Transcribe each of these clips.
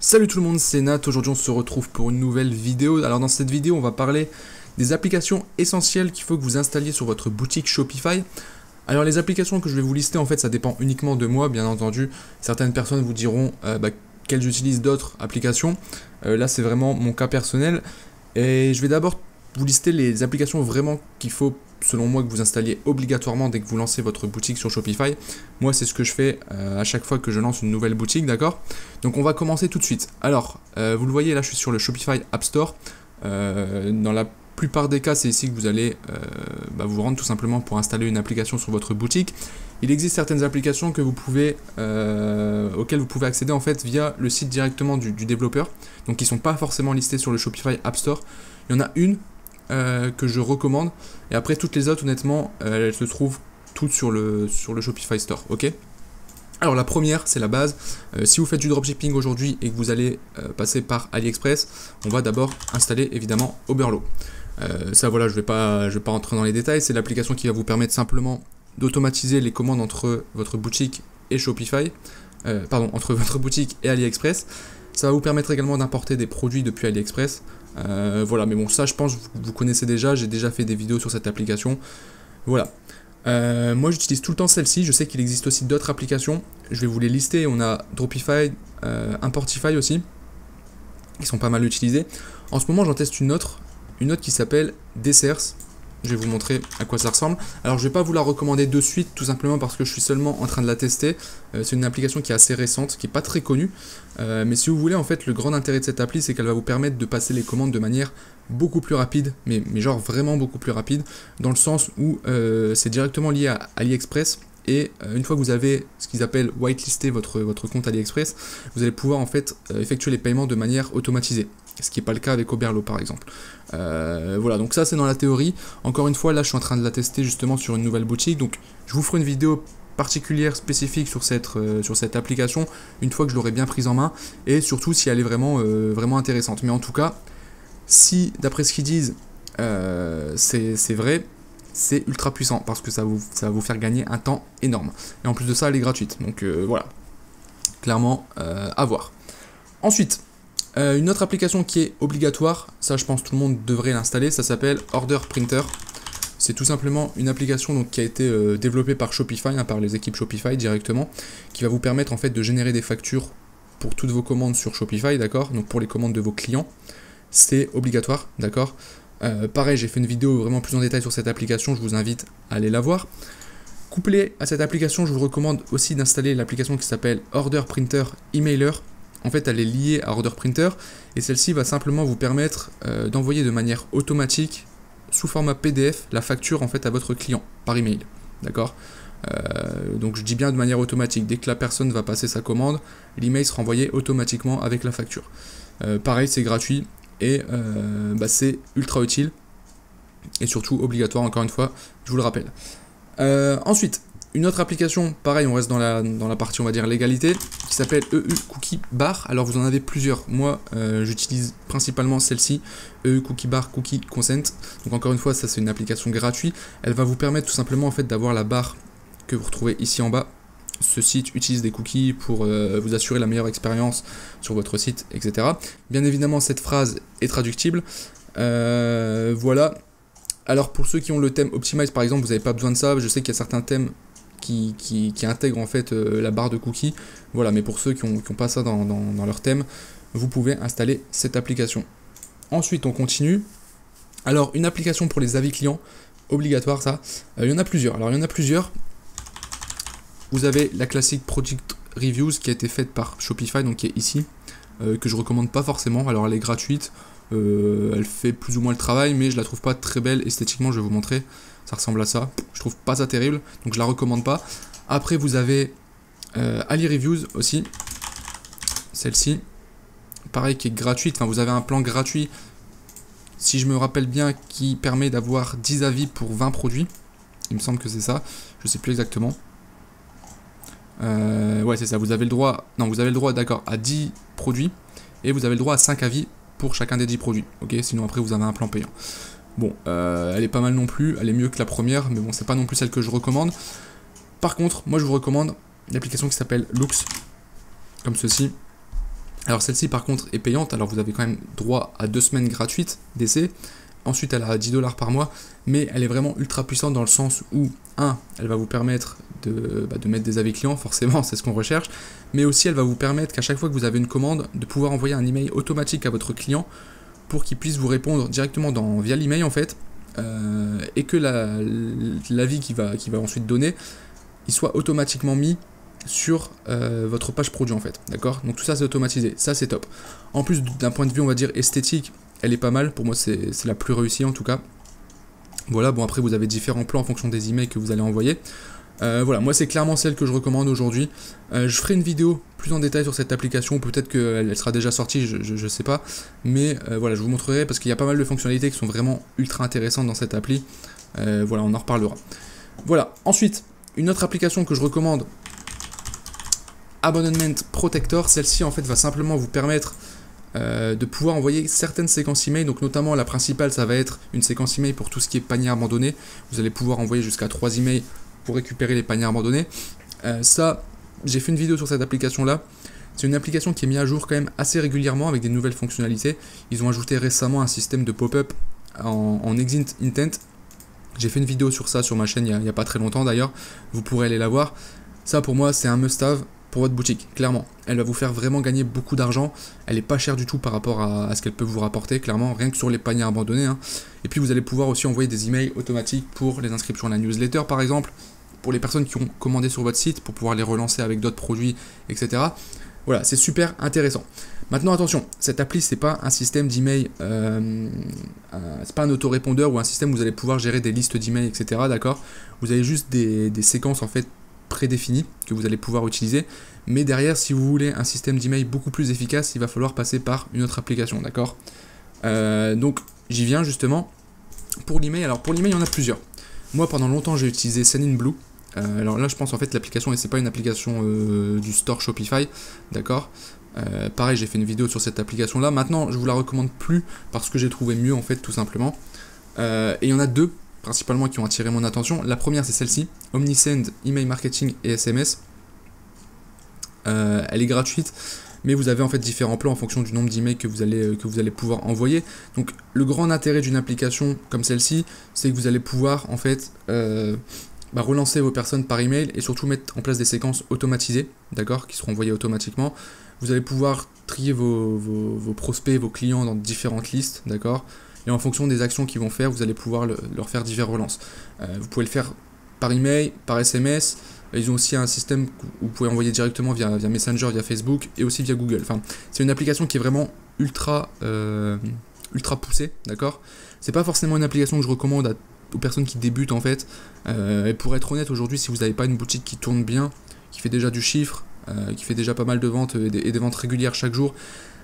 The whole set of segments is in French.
Salut tout le monde, c'est Nat. Aujourd'hui on se retrouve pour une nouvelle vidéo. Alors dans cette vidéo on va parler des applications essentielles qu'il faut que vous installiez sur votre boutique Shopify. Alors les applications que je vais vous lister en fait ça dépend uniquement de moi, bien entendu. Certaines personnes vous diront qu'elles utilisent d'autres applications. Là c'est vraiment mon cas personnel. Et je vais d'abord vous lister les applications vraiment qu'il faut, selon moi, que vous installiez obligatoirement dès que vous lancez votre boutique sur Shopify. Moi, c'est ce que je fais à chaque fois que je lance une nouvelle boutique, d'accord? Donc, on va commencer tout de suite. Alors, vous le voyez, là, je suis sur le Shopify App Store. Dans la plupart des cas, c'est ici que vous allez vous rendre tout simplement pour installer une application sur votre boutique. Il existe certaines applications que vous pouvez, auxquelles vous pouvez accéder en fait via le site directement du développeur, donc qui ne sont pas forcément listées sur le Shopify App Store. Il y en a une que je recommande, et après toutes les autres honnêtement elles se trouvent toutes sur le Shopify Store, ok. Alors la première c'est la base. Si vous faites du dropshipping aujourd'hui et que vous allez passer par AliExpress, on va d'abord installer évidemment Oberlo. Ça voilà, je vais pas rentrer dans les détails, c'est l'application qui va vous permettre simplement d'automatiser les commandes entre votre boutique et Shopify, entre votre boutique et AliExpress. Ça va vous permettre également d'importer des produits depuis AliExpress. Voilà, mais bon, ça je pense que vous connaissez déjà, j'ai déjà fait des vidéos sur cette application. Voilà. Moi j'utilise tout le temps celle-ci, je sais qu'il existe aussi d'autres applications, je vais vous les lister. On a Dropify, Importify aussi, qui sont pas mal utilisés. En ce moment j'en teste une autre qui s'appelle Desserts. Je vais vous montrer à quoi ça ressemble. Alors je ne vais pas vous la recommander de suite, tout simplement parce que je suis seulement en train de la tester. C'est une application qui est assez récente, qui n'est pas très connue. Mais si vous voulez, en fait, le grand intérêt de cette appli, c'est qu'elle va vous permettre de passer les commandes de manière beaucoup plus rapide, mais genre vraiment beaucoup plus rapide, dans le sens où c'est directement lié à AliExpress. Et une fois que vous avez ce qu'ils appellent whitelisté votre compte AliExpress, vous allez pouvoir en fait effectuer les paiements de manière automatisée. Ce qui n'est pas le cas avec Oberlo par exemple. Voilà, donc ça c'est dans la théorie. Encore une fois, là je suis en train de la tester justement sur une nouvelle boutique. Donc je vous ferai une vidéo particulière, spécifique sur cette application, une fois que je l'aurai bien prise en main. Et surtout si elle est vraiment, vraiment intéressante. Mais en tout cas, si d'après ce qu'ils disent, c'est vrai, c'est ultra puissant. Parce que ça va vous faire gagner un temps énorme. Et en plus de ça, elle est gratuite. Donc voilà, clairement à voir. Ensuite, une autre application qui est obligatoire, ça je pense tout le monde devrait l'installer, ça s'appelle Order Printer. C'est tout simplement une application donc, qui a été développée par Shopify, par les équipes Shopify directement, qui va vous permettre en fait de générer des factures pour toutes vos commandes sur Shopify, d'accord? Donc pour les commandes de vos clients, c'est obligatoire, d'accord? Pareil, j'ai fait une vidéo vraiment plus en détail sur cette application, je vous invite à aller la voir. Couplé à cette application, je vous recommande aussi d'installer l'application qui s'appelle Order Printer Emailer. En fait, elle est liée à Order Printer et celle-ci va simplement vous permettre d'envoyer de manière automatique, sous format PDF, la facture en fait à votre client par email. D'accord? Donc je dis bien de manière automatique. Dès que la personne va passer sa commande, l'email sera envoyé automatiquement avec la facture. Pareil, c'est gratuit et c'est ultra utile et surtout obligatoire, encore une fois, je vous le rappelle. Ensuite, une autre application, pareil, on reste dans la partie, on va dire, légalité, qui s'appelle EU Cookie Bar. Alors, vous en avez plusieurs. Moi, j'utilise principalement celle-ci, EU Cookie Bar Cookie Consent. Donc, encore une fois, ça, c'est une application gratuite. Elle va vous permettre tout simplement, en fait, d'avoir la barre que vous retrouvez ici en bas. Ce site utilise des cookies pour vous assurer la meilleure expérience sur votre site, etc. Bien évidemment, cette phrase est traductible. Voilà. Alors, pour ceux qui ont le thème Optimize, par exemple, vous n'avez pas besoin de ça. Je sais qu'il y a certains thèmes qui intègrent en fait la barre de cookies. Voilà, mais pour ceux qui n'ont pas ça dans leur thème, vous pouvez installer cette application. Ensuite, on continue. Alors, une application pour les avis clients, obligatoire ça. Il y en a plusieurs. Alors, il y en a plusieurs. Vous avez la classique Product Reviews qui a été faite par Shopify, donc qui est ici, que je recommande pas forcément. Alors, elle est gratuite. Elle fait plus ou moins le travail, mais je la trouve pas très belle esthétiquement. Je vais vous montrer. Ça ressemble à ça. Je trouve pas ça terrible, donc je la recommande pas. Après, vous avez Ali Reviews aussi. Celle-ci. Pareil, qui est gratuite. Enfin, vous avez un plan gratuit, si je me rappelle bien, qui permet d'avoir 10 avis pour 20 produits. Il me semble que c'est ça. Je sais plus exactement. Ouais, c'est ça. Vous avez le droit. Non, vous avez le droit, d'accord, à 10 produits. Et vous avez le droit à 5 avis pour chacun des 10 produits. Ok, sinon après, vous avez un plan payant. Bon, elle est pas mal non plus, elle est mieux que la première, mais bon, c'est pas non plus celle que je recommande. Par contre, moi je vous recommande l'application qui s'appelle Loox, comme ceci. Alors celle-ci par contre est payante, alors vous avez quand même droit à 2 semaines gratuites d'essai. Ensuite elle a 10 $ par mois, mais elle est vraiment ultra puissante dans le sens où, elle va vous permettre de mettre des avis clients, forcément c'est ce qu'on recherche, mais aussi elle va vous permettre qu'à chaque fois que vous avez une commande, de pouvoir envoyer un email automatique à votre client pour qu'il puisse vous répondre directement via l'email en fait, et que l'avis qu'il va ensuite donner, il soit automatiquement mis sur votre page produit en fait, d'accord? Donc tout ça c'est automatisé, ça c'est top. En plus d'un point de vue on va dire esthétique, elle est pas mal, pour moi c'est la plus réussie en tout cas. Voilà, bon après vous avez différents plans en fonction des emails que vous allez envoyer. Voilà, moi c'est clairement celle que je recommande aujourd'hui. Je ferai une vidéo plus en détail sur cette application, peut-être qu'elle sera déjà sortie, je sais pas. Mais voilà, je vous montrerai parce qu'il y a pas mal de fonctionnalités qui sont vraiment ultra intéressantes dans cette appli. Voilà, on en reparlera. Voilà, ensuite, une autre application que je recommande, Abandonment Protector. Celle-ci en fait va simplement vous permettre de pouvoir envoyer certaines séquences email, donc notamment la principale ça va être une séquence email pour tout ce qui est panier abandonné. Vous allez pouvoir envoyer jusqu'à 3 emails pour récupérer les paniers abandonnés. Ça, j'ai fait une vidéo sur cette application là. C'est une application qui est mise à jour quand même assez régulièrement avec des nouvelles fonctionnalités. Ils ont ajouté récemment un système de pop-up en exit intent. J'ai fait une vidéo sur ça sur ma chaîne il n'y a pas très longtemps d'ailleurs, vous pourrez aller la voir. Ça pour moi c'est un must-have pour votre boutique, clairement. Elle va vous faire vraiment gagner beaucoup d'argent, elle est pas chère du tout par rapport à ce qu'elle peut vous rapporter, clairement, rien que sur les paniers abandonnés. Hein. Et puis vous allez pouvoir aussi envoyer des emails automatiques pour les inscriptions à la newsletter par exemple, pour les personnes qui ont commandé sur votre site, pour pouvoir les relancer avec d'autres produits, etc. Voilà, c'est super intéressant. Maintenant attention, cette appli c'est pas un système d'email, c'est pas un autorépondeur ou un système où vous allez pouvoir gérer des listes d'emails, etc. D'accord? Vous avez juste des séquences en fait prédéfinies que vous allez pouvoir utiliser, mais derrière si vous voulez un système d'email beaucoup plus efficace, il va falloir passer par une autre application, d'accord? Donc j'y viens justement pour l'email. Alors pour l'email il y en a plusieurs. Moi pendant longtemps j'ai utilisé Sendinblue. Alors là je pense en fait l'application, et c'est pas une application du store Shopify, d'accord? Pareil, j'ai fait une vidéo sur cette application là. Maintenant je vous la recommande plus parce que j'ai trouvé mieux en fait tout simplement. Et il y en a deux principalement qui ont attiré mon attention. La première c'est celle-ci, Omnisend Email Marketing et SMS. Elle est gratuite, mais vous avez en fait différents plans en fonction du nombre d'emails que vous allez pouvoir envoyer. Donc le grand intérêt d'une application comme celle-ci, c'est que vous allez pouvoir en fait relancer vos personnes par email et surtout mettre en place des séquences automatisées, d'accord, qui seront envoyées automatiquement. Vous allez pouvoir trier vos prospects, vos clients dans différentes listes, d'accord, et en fonction des actions qu'ils vont faire, vous allez pouvoir leur faire diverses relances. Vous pouvez le faire par email, par SMS. Ils ont aussi un système où vous pouvez envoyer directement via Messenger, via Facebook et aussi via Google. Enfin, c'est une application qui est vraiment ultra poussée, d'accord. C'est pas forcément une application que je recommande aux personnes qui débutent en fait. Et pour être honnête, aujourd'hui, si vous n'avez pas une boutique qui tourne bien, qui fait déjà du chiffre, qui fait déjà pas mal de ventes et des ventes régulières chaque jour,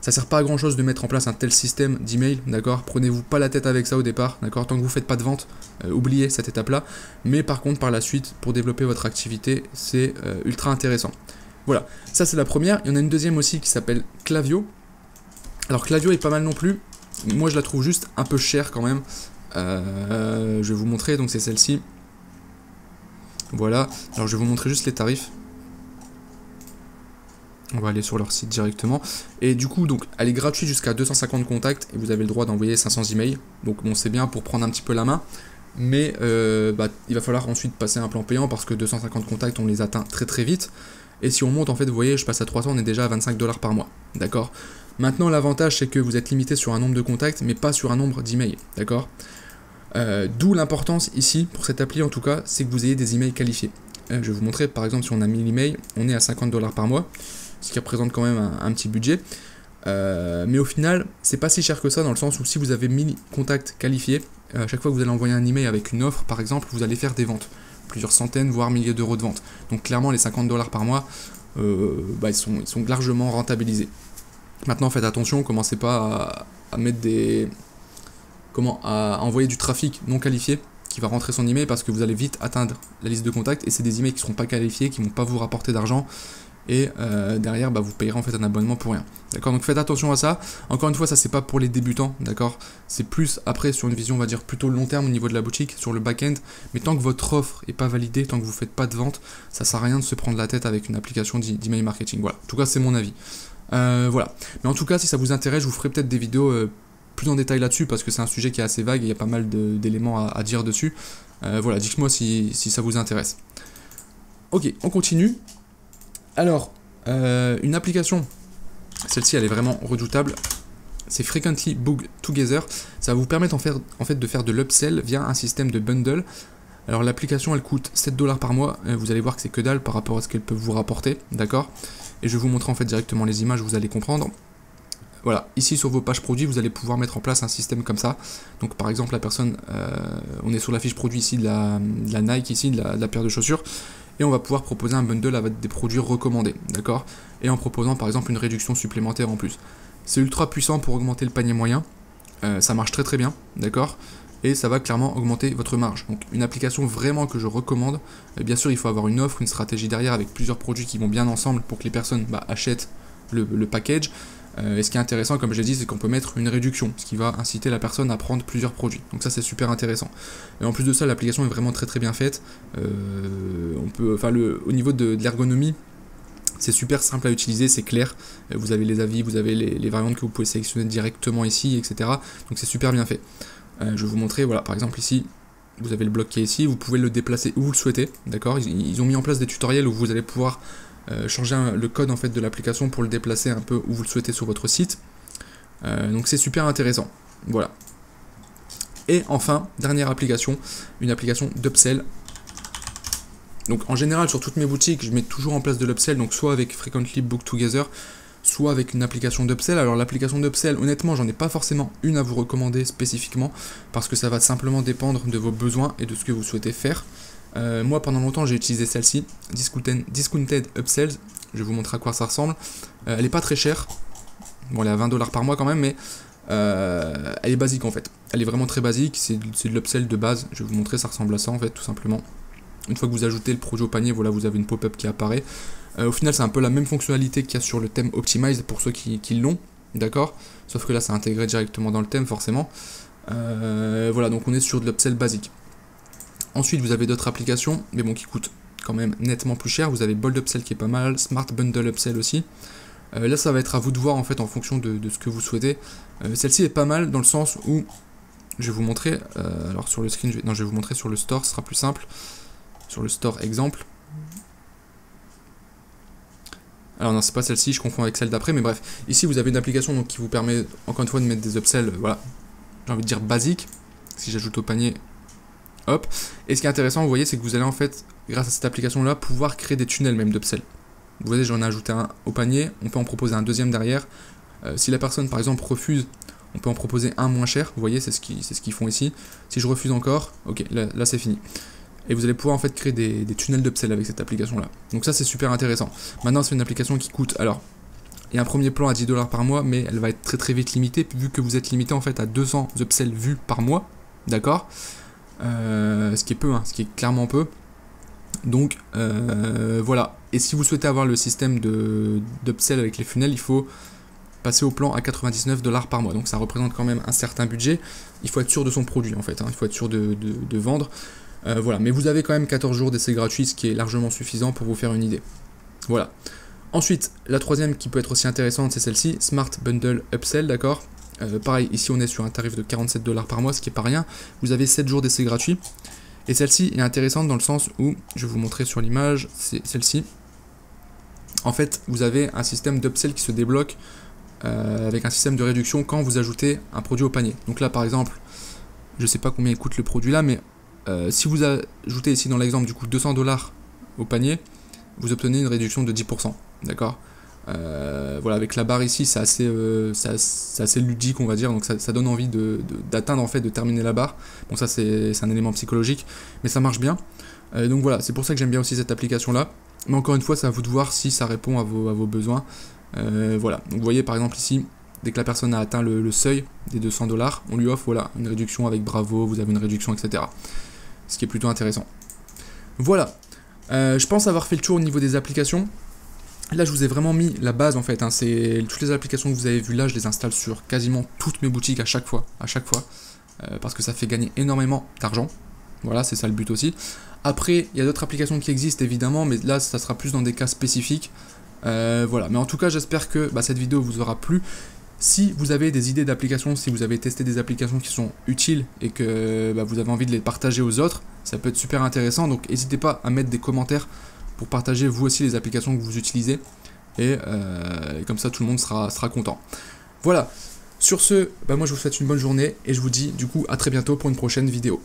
ça sert pas à grand chose de mettre en place un tel système d'email, d'accord. Prenez-vous pas la tête avec ça au départ, d'accord. Tant que vous faites pas de vente, oubliez cette étape-là. Mais par contre, par la suite, pour développer votre activité, c'est ultra intéressant. Voilà, ça c'est la première. Il y en a une deuxième aussi qui s'appelle Klaviyo. Alors Klaviyo est pas mal non plus. Moi je la trouve juste un peu chère quand même. Je vais vous montrer, donc c'est celle-ci. Voilà, alors je vais vous montrer juste les tarifs. On va aller sur leur site directement. Et du coup, donc, elle est gratuite jusqu'à 250 contacts et vous avez le droit d'envoyer 500 emails. Donc bon, c'est bien pour prendre un petit peu la main. Mais il va falloir ensuite passer à un plan payant parce que 250 contacts, on les atteint très très vite. Et si on monte, en fait, vous voyez, je passe à 300, on est déjà à 25 $ par mois. D'accord? Maintenant, l'avantage, c'est que vous êtes limité sur un nombre de contacts, mais pas sur un nombre d'emails. D'accord? D'où l'importance ici, pour cette appli en tout cas, c'est que vous ayez des emails qualifiés. Je vais vous montrer, par exemple, si on a 1000 emails, on est à 50 $ par mois. Ce qui représente quand même un petit budget. Mais au final, c'est pas si cher que ça dans le sens où si vous avez 1000 contacts qualifiés, à chaque fois que vous allez envoyer un email avec une offre, par exemple, vous allez faire des ventes. Plusieurs centaines, voire milliers d'euros de ventes. Donc clairement, les 50 $ par mois, ils sont largement rentabilisés. Maintenant, faites attention, commencez pas à mettre à envoyer du trafic non qualifié qui va rentrer son email parce que vous allez vite atteindre la liste de contacts et c'est des emails qui ne seront pas qualifiés, qui ne vont pas vous rapporter d'argent. Et derrière vous payerez en fait un abonnement pour rien, d'accord. Donc faites attention à ça. Encore une fois, ça c'est pas pour les débutants, d'accord, c'est plus après sur une vision on va dire plutôt long terme au niveau de la boutique, sur le back-end. Mais tant que votre offre est pas validée, tant que vous faites pas de vente, ça sert à rien de se prendre la tête avec une application d'email marketing. Voilà, en tout cas c'est mon avis. Voilà. Mais en tout cas, si ça vous intéresse, je vous ferai peut-être des vidéos plus en détail là-dessus, parce que c'est un sujet qui est assez vague et il y a pas mal d'éléments à dire dessus. Voilà, dites-moi si ça vous intéresse. Ok, on continue. Alors, une application, celle-ci elle est vraiment redoutable, c'est Frequently Booked Together. Ça va vous permettre en fait de faire de l'upsell via un système de bundle. Alors l'application elle coûte 7 $ par mois, vous allez voir que c'est que dalle par rapport à ce qu'elle peut vous rapporter, d'accord? Et je vais vous montrer en fait directement les images, vous allez comprendre. Voilà, ici sur vos pages produits, vous allez pouvoir mettre en place un système comme ça. Donc par exemple la personne, on est sur la fiche produit ici de la Nike, ici de la paire de chaussures, et on va pouvoir proposer un bundle avec des produits recommandés, d'accord? Et en proposant par exemple une réduction supplémentaire en plus. C'est ultra puissant pour augmenter le panier moyen, ça marche très très bien, d'accord? Et ça va clairement augmenter votre marge. Donc une application vraiment que je recommande. Bien sûr il faut avoir une offre, une stratégie derrière avec plusieurs produits qui vont bien ensemble pour que les personnes achètent le package. Et ce qui est intéressant, comme je l'ai dit, c'est qu'on peut mettre une réduction, ce qui va inciter la personne à prendre plusieurs produits. Donc ça c'est super intéressant. Et en plus de ça, l'application est vraiment très très bien faite. Au niveau de l'ergonomie, c'est super simple à utiliser, c'est clair. Vous avez les avis, vous avez les variantes que vous pouvez sélectionner directement ici, etc. Donc c'est super bien fait. Je vais vous montrer, voilà, par exemple ici, vous avez le bloc qui est ici, vous pouvez le déplacer où vous le souhaitez, d'accord? Ils ont mis en place des tutoriels où vous allez pouvoir changer le code en fait de l'application pour le déplacer un peu où vous le souhaitez sur votre site. Donc c'est super intéressant, voilà. Et enfin, dernière application, une application d'upsell. Donc en général sur toutes mes boutiques, je mets toujours en place de l'upsell, donc soit avec Frequently Booked Together, soit avec une application d'upsell. Alors l'application d'upsell, honnêtement, j'en ai pas forcément une à vous recommander spécifiquement, parce que ça va simplement dépendre de vos besoins et de ce que vous souhaitez faire. Moi pendant longtemps j'ai utilisé celle-ci, Discounted Upsells, je vais vous montrer à quoi ça ressemble. Elle est pas très chère, bon elle est à 20 $ par mois quand même, mais elle est basique en fait. Elle est vraiment très basique, c'est de l'upsell de base, je vais vous montrer, ça ressemble à ça en fait tout simplement. Une fois que vous ajoutez le produit au panier, voilà, vous avez une pop-up qui apparaît. Au final, c'est un peu la même fonctionnalité qu'il y a sur le thème Optimize pour ceux qui l'ont, d'accord? Sauf que là, c'est intégré directement dans le thème, forcément. Voilà, donc on est sur de l'upsell basique. Ensuite, vous avez d'autres applications, mais bon, qui coûtent quand même nettement plus cher. Vous avez Bold Upsell qui est pas mal, Smart Bundle Upsell aussi. Là, ça va être à vous de voir en fait en fonction de ce que vous souhaitez. Celle-ci est pas mal dans le sens où, je vais vous montrer, alors sur le screen, je vais vous montrer sur le store, ce sera plus simple. Sur le store exemple. Alors non, c'est pas celle-ci, je confonds avec celle d'après, mais bref. Ici, vous avez une application donc, qui vous permet, encore une fois, de mettre des upsells, voilà, j'ai envie de dire basiques. Si j'ajoute au panier, hop. Et ce qui est intéressant, vous voyez, c'est que vous allez en fait, grâce à cette application-là, pouvoir créer des tunnels même d'upsell. Vous voyez, j'en ai ajouté un au panier, on peut en proposer un deuxième derrière. Si la personne, par exemple, refuse, on peut en proposer un moins cher. Vous voyez, c'est ce qu'ils font ici. Si je refuse encore, ok, là c'est fini. Et vous allez pouvoir en fait créer des tunnels d'upsell avec cette application là. Donc ça c'est super intéressant. Maintenant c'est une application qui coûte, alors il y a un premier plan à 10 $ par mois, mais elle va être très très vite limitée vu que vous êtes limité en fait à 200 upsells vus par mois, d'accord, ce qui est peu, hein, ce qui est clairement peu. Donc voilà. Et si vous souhaitez avoir le système d'upsell avec les funnels, il faut passer au plan à 99 $ par mois. Donc ça représente quand même un certain budget. Il faut être sûr de son produit en fait, hein. Il faut être sûr de vendre. Voilà, mais vous avez quand même 14 jours d'essai gratuit, ce qui est largement suffisant pour vous faire une idée. Voilà. Ensuite, la troisième qui peut être aussi intéressante, c'est celle-ci, Smart Bundle Upsell, d'accord. Pareil, ici on est sur un tarif de 47 $ par mois, ce qui est pas rien. Vous avez 7 jours d'essai gratuit. Et celle-ci est intéressante dans le sens où, je vais vous montrer sur l'image, c'est celle-ci. En fait, vous avez un système d'upsell qui se débloque avec un système de réduction quand vous ajoutez un produit au panier. Donc là, par exemple, je sais pas combien il coûte le produit là, mais si vous ajoutez ici dans l'exemple du coup 200 $ au panier, vous obtenez une réduction de 10%, d'accord. Voilà, avec la barre ici, c'est assez ludique on va dire, donc ça donne envie d'atteindre en fait, de terminer la barre. Bon ça c'est un élément psychologique, mais ça marche bien. Donc voilà, c'est pour ça que j'aime bien aussi cette application là. Mais encore une fois, c'est à vous de voir si ça répond à vos besoins. Voilà, donc vous voyez par exemple ici, dès que la personne a atteint le seuil des 200 $, on lui offre voilà, une réduction avec Bravo, vous avez une réduction, etc. Ce qui est plutôt intéressant. Voilà, je pense avoir fait le tour au niveau des applications. Là, je vous ai vraiment mis la base en fait, hein. C'est toutes les applications que vous avez vues là, je les installe sur quasiment toutes mes boutiques à chaque fois, parce que ça fait gagner énormément d'argent. Voilà, c'est ça le but aussi. Après, il y a d'autres applications qui existent évidemment, mais là, ça sera plus dans des cas spécifiques. Voilà, mais en tout cas j'espère que cette vidéo vous aura plu. Si vous avez des idées d'applications, si vous avez testé des applications qui sont utiles et que vous avez envie de les partager aux autres, ça peut être super intéressant, donc n'hésitez pas à mettre des commentaires pour partager vous aussi les applications que vous utilisez, et comme ça tout le monde sera content. Voilà, sur ce, moi je vous souhaite une bonne journée, et je vous dis du coup à très bientôt pour une prochaine vidéo.